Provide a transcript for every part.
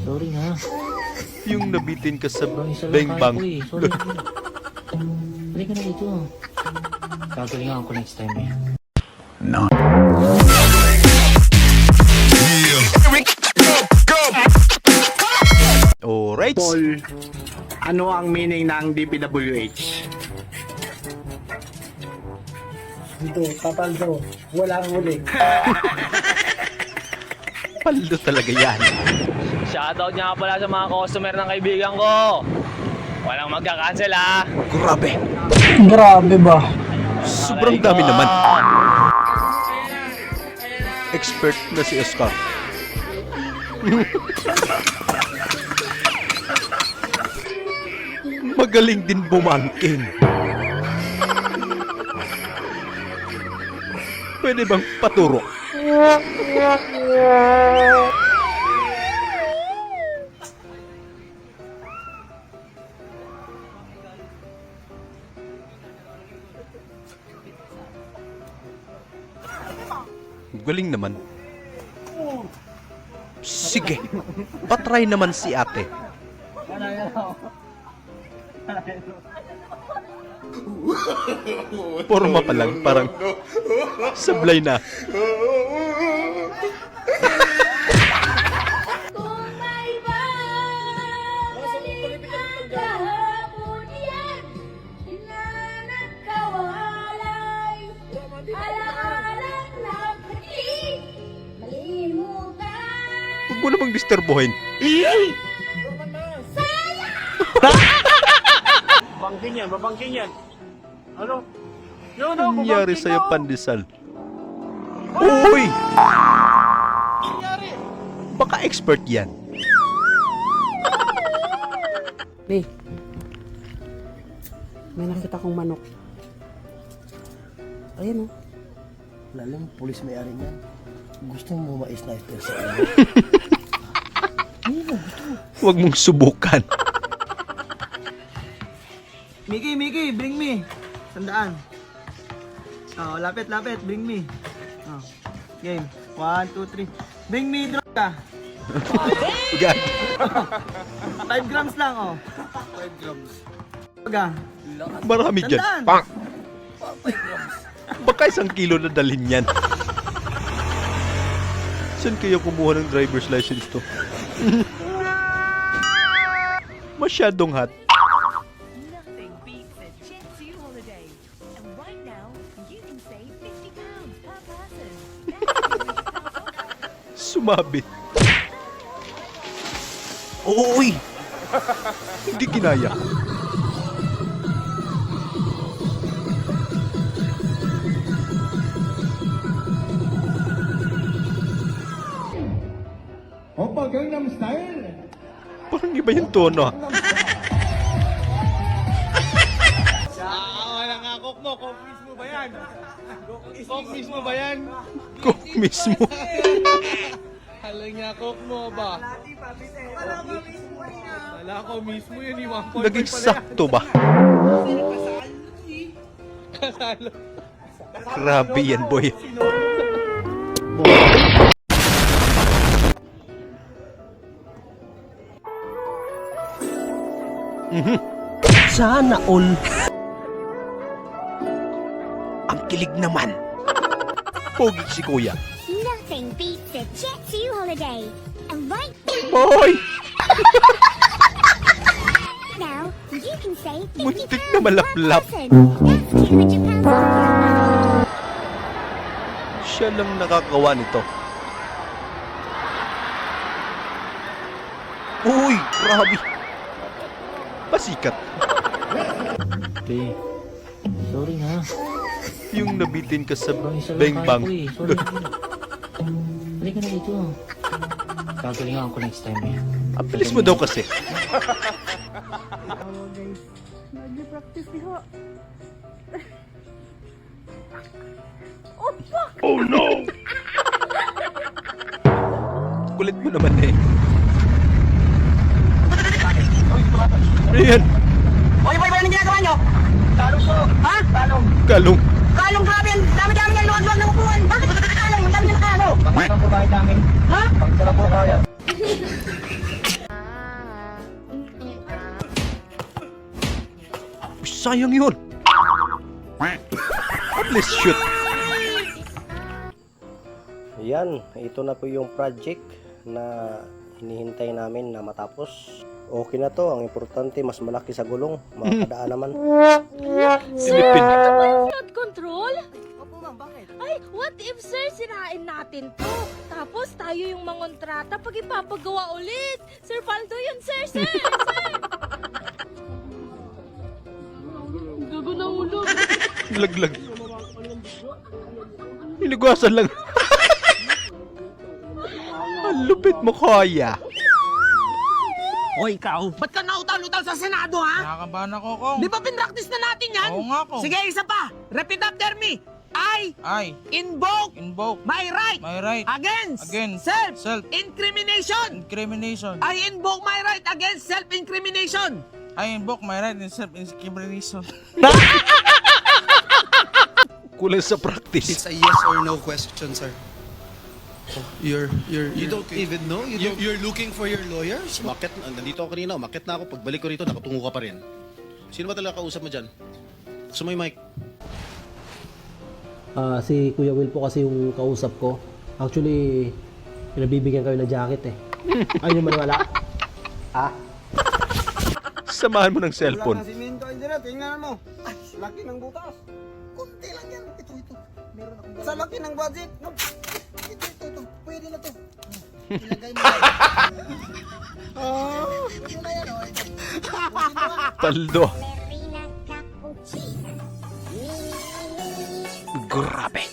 Sorry na. Yung nabitin ka sa Bang isa lang bang kaya bang. ko eh. Sorry. Halika na dito. Gagalingan ko next time eh. Alright. Paul, ano ang meaning ng DPWH? Dito, papaldo. Walang huli. Paldo talaga yan. Shoutout nga pala sa mga customer ng kaibigan ko. Walang magka-cancel ah. Grabe. Grabe ba? Sobrang dami naman. Expert na si Oscar. Magaling din bumangking. Pwede bang paturo? Galing naman. Sige, patry naman si ate. Forma pa lang, parang sablay na. Kung may babalik ang kahapon yan, pinanagkawalay, alaalang nagkakit, malimutan. Huwag mo namang disturbohin. Babangkin yan, babangkin yan. Ano? Yun o, Nangyari sa'yo, pandesal. Uy! Baka expert yan. Be, may nakita kong manok. Ayan o. Lalang pulis may-ari niyan. Gusto mo ma-sniper sa ano? Huwag mong subukan. Mickey, bring me. Sandaan. Oh, lapit, bring me. Oh. Game. 1, 2, 3. Bring me droga. Yan. 5 grams lang, oh. 5 grams. Droga. Marami dyan. Tandaan. Pang! Baka 1 kilo na dalhin yan. Saan kayo kumuha ng driver's license to? Masyadong hot. Nothing beats a Jet2 holiday. And right now, you can save £50 per person. Sumabit. Uy! Hindi kinaya. Opa, Gangnam Style! Parang iba yung tono. Wala nga coke mo, coke mismo ba yan? Coke mismo ba yan? Cook mismo. Alam niya, coke mo ba? Wala ko mismo yun, 1.5 Naging sakto ba? Kasalo. Grabe yan, boy. Sana all! Ang kilig naman. Pogi si kuya. Nothing beats a Jet2 holiday. And right Boy! now, you can save £50 Muntik na malaplap. per person. That's £200 off. Siya lang nakakawa nito. Uy! Grabe! Pasikat. Be, sorry na. Yung nabitin ka sa Bang isa bang lang kaya bang. ko eh. Sorry. Halika na dito. Gagalingan ko next time eh. Ang bilis mo daw kasi. Nag-practice niya. Kulit mo naman eh. Ayan. Oy, boy, anong ginagawa nyo? Talong po. Ha? Talong. Kalong. Kalong, grabe yan. Dami-dami yan. Luwag-luwag ng upuan. Bakit kalong? Ang dami ng kalo. Pagkara po kahit namin. Ha? Pagkara po kaya. sayang yun. At least shoot. Yan, ito na po yung project na hinihintay namin na matapos. Okay na to, ang importante mas malaki sa gulong, makakadaan naman. Silipin. Flood control? Opo ma'am, bakit? Ay, what if sir, sirain natin to? Tapos tayo yung mangontrata pag ipapagawa ulit. Sir Paldo yun, sir, sir, sir! Gago na ulo. Laglag. Hinugwasan lang. Ang lupit mo, Kuya. O ikaw, ba't ka nautal-utal sa Senado ha? Nakakabahan ako, Kong. Di ba pinractice na natin yan? Oo nga, Kong. Sige, isa pa. Repeat after me. I I invoke invoke my right my right against against self-incrimination. self-incrimination. I invoke my right against self-incrimination. I invoke my right in self-incrimination. Kulang sa practice. It's a yes or no question, sir. You don't even know? You're looking for your lawyers? Umakit, nandito ako kanina, umakit na ako. Pagbalik ko rito, nakatungo ka pa rin. Sino ba talaga kausap mo dyan? Gusto mo yung mic? Si Kuya Will po kasi yung kausap ko. Actually, pinabibigyan kayo ng jacket eh. Ayaw mo maniwala? Samahan mo ng cellphone. Wala na simento, engineer. Tingnan mo. Ay, laki ng butas. Kunti lang yan. Ito. Meron akong sa laki ng budget. No. Ito. Pwede na to. Ilagay mo. Pwede na yan. Paldo. Ballerina cappuccino. Grabe.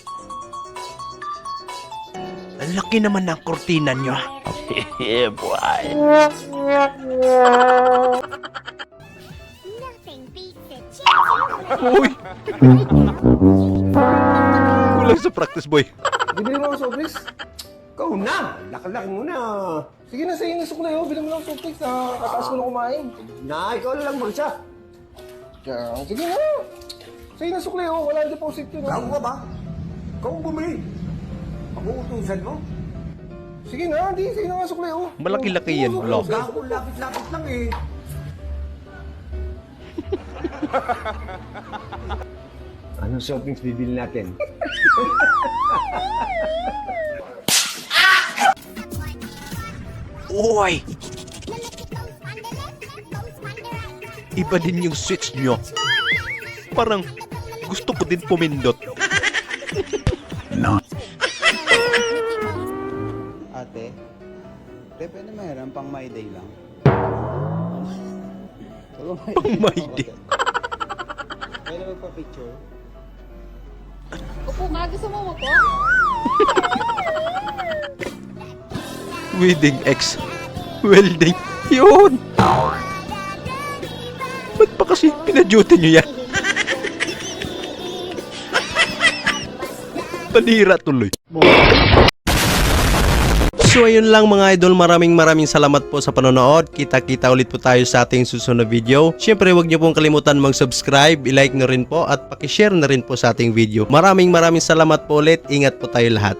Ang laki naman ng kortina nyo. Yeah, boy. Nothing beats a chintzy Uy, kulang sa practice, boy. Bibili mo ako sobres? Ikaw na! Laki-laki mo na. Sige na, sa'yo nasok na yun. Bili mo lang sobres na kataas ko na kumain. Na, ikaw na lang mag-siya. Sige na. Sa'yo nasok na yun. Wala deposit yun. Gago ka ba? Ikaw ang bumili. Ako utusan mo? Sige na, hindi. Sa'yo na nasok na yun. Malaki-laki yan, vlog. Gago, lapit-lapit lang eh. Anong shoppings bibili natin? Uy! Iba din yung switch nyo. Parang gusto ko din pumindot. Ate, pwede mayroon pang my day lang. Pang my day. Pwede magpa-picture? Upo nga, gusto mo mo po? Wedding X. Welding. Yun! Ba't pa kasi pinaduty nyo yan? Panira tuloy. So ayun lang mga idol, maraming salamat po sa panonood. Kita-kita ulit po tayo sa ating susunod na video. Syempre huwag niyo pong kalimutan mag-subscribe, i-like nyo rin po at paki-share na rin po sa ating video. Maraming salamat po ulit. Ingat po tayo lahat.